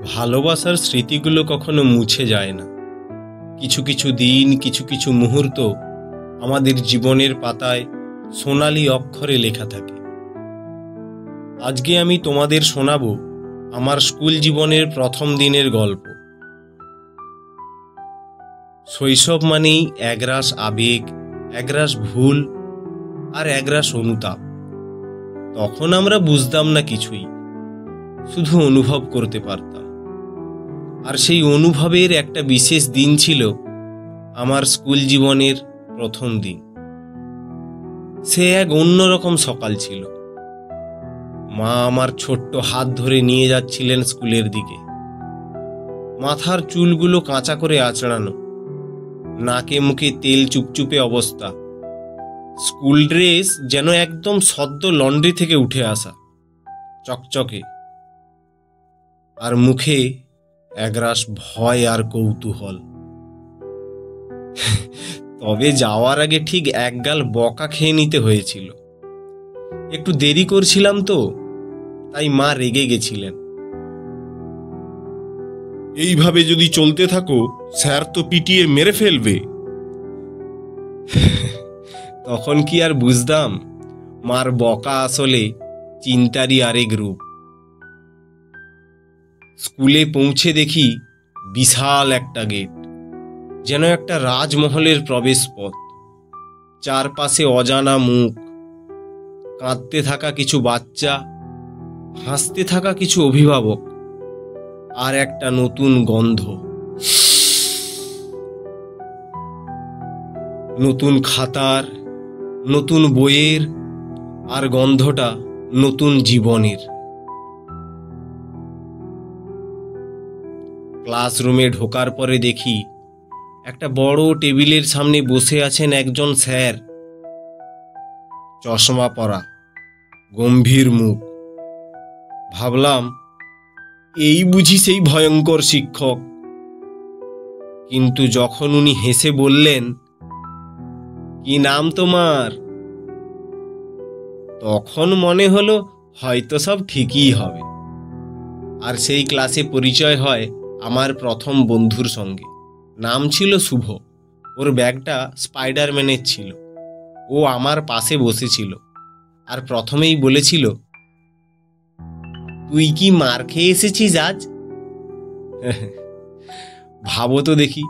ভালোবাসার স্মৃতিগুলো কখনো মুছে যায় না। কিছু কিছু দিন, কিছু কিছু মুহূর্ত আমাদের জীবনের পাতায় সোনালী অক্ষরে লেখা থাকে। আজকে আমি তোমাদের শোনাবো আমার স্কুল জীবনের প্রথম দিনের গল্প। শৈশব মানেই একরাশ আবেগ, একরাশ ভুল আর একরাশ অনুতাপ। তখন আমরা বুঝতাম না কিছুই, শুধু অনুভব করতে পারতাম। আর সেই অনুভবের একটা বিশেষ দিন ছিল আমার স্কুল জীবনের প্রথম দিন। সে এক অন্যরকম সকাল ছিল। মা আমার ছোট্ট হাত ধরে নিয়ে যাচ্ছিলেন স্কুলের দিকে। মাথার চুলগুলো কাঁচা করে আঁচড়ানো, নাকে মুখে তেল চুপচুপে অবস্থা। স্কুল ড্রেস যেন একদম সদ্য লন্ড্রি থেকে উঠে আসা, চকচকে। আর মুখে একরাশ ভয় আর কৌতূহল। তবে যাওয়ার আগে ঠিক একগাল বকা খেয়ে নিতে হয়েছিল। একটু দেরি করছিলাম তো, তাই মা রেগে গেছিলেন। এইভাবে যদি চলতে থাকো, স্যার তো পিটিয়ে মেরে ফেলবে। তখন কি আর বুঝতাম, মার বকা আসলে চিন্তারই আরেক রূপ। স্কুলে পৌঁছে দেখি বিশাল একটা গেট, যেন একটা রাজমহলের প্রবেশ পথ। চারপাশে অজানা মুখ, কাঁদতে থাকা কিছু বাচ্চা, হাসতে থাকা কিছু অভিভাবক, আর একটা নতুন গন্ধ। নতুন খাতার, নতুন বইয়ের, আর গন্ধটা নতুন জীবনের। ক্লাসরুমে ঢোকার পরে দেখি একটা বড় টেবিলের সামনে বসে আছেন একজন স্যার। চশমা পরা, গম্ভীর মুখ। ভাবলাম, এই বুঝি সেই ভয়ঙ্কর শিক্ষক। কিন্তু যখন উনি হেসে বললেন, কি নাম তোমার, তখন মনে হলো হয়তো সব ঠিকই হবে। আর সেই ক্লাসে পরিচয় হয় আমার প্রথম বন্ধুর সঙ্গে। নাম ছিল শুভ। ওর ব্যাগটা স্পাইডারম্যানের ছিল। ও আমার পাশে বসেছিল আর প্রথমেই বলেছিল, তুই কি মার খেয়ে এসেছিস আজ? ভাবো তো দেখি,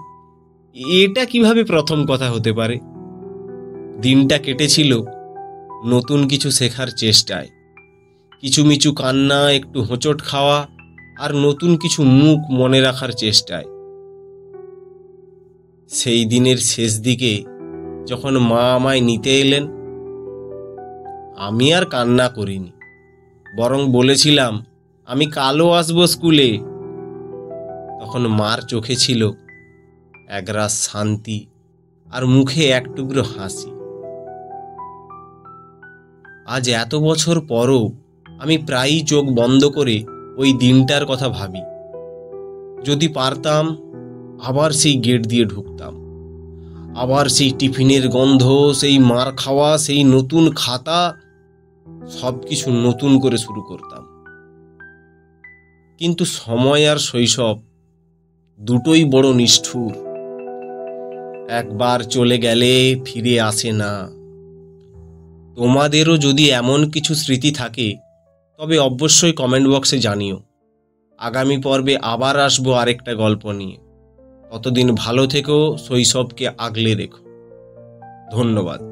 এটা কিভাবে প্রথম কথা হতে পারে। দিনটা কেটেছিল নতুন কিছু শেখার চেষ্টায়। কিছুমিছু কান্না, একটু হোঁচট খাওয়া, আর নতুন কিছু মুখ মনে রাখার চেষ্টায়। সেই দিনের শেষ দিকে যখন মা আমায় নিতে এলেন, আমি আর কান্না করিনি, বরং বলেছিলাম আমি কালও আসবো স্কুলে। তখন মার চোখে ছিল একরাশ শান্তি আর মুখে এক টুকরো হাসি। আজ এত বছর পরও আমি প্রায়ই চোখ বন্ধ করে ওই দিনটার কথা ভাবি। যদি পারতাম, আবার সেই গেট দিয়ে ঢুকতাম। আবার সেই টিফিনের গন্ধ, সেই মার খাওয়া, সেই নতুন খাতা, সবকিছু নতুন করে শুরু করতাম। কিন্তু সময় আর শৈশব দুটোই বড় নিষ্ঠুর। একবার চলে গেলে ফিরে আসে না। তোমাদেরও যদি এমন কিছু স্মৃতি থাকে, তবে অবশ্যই কমেন্ট বক্সে জানিও। আগামী পর্বে আবার আসবো আরেকটা গল্প নিয়ে। ততদিন ভালো থেকো, শৈশবকে আগলে রেখো। ধন্যবাদ।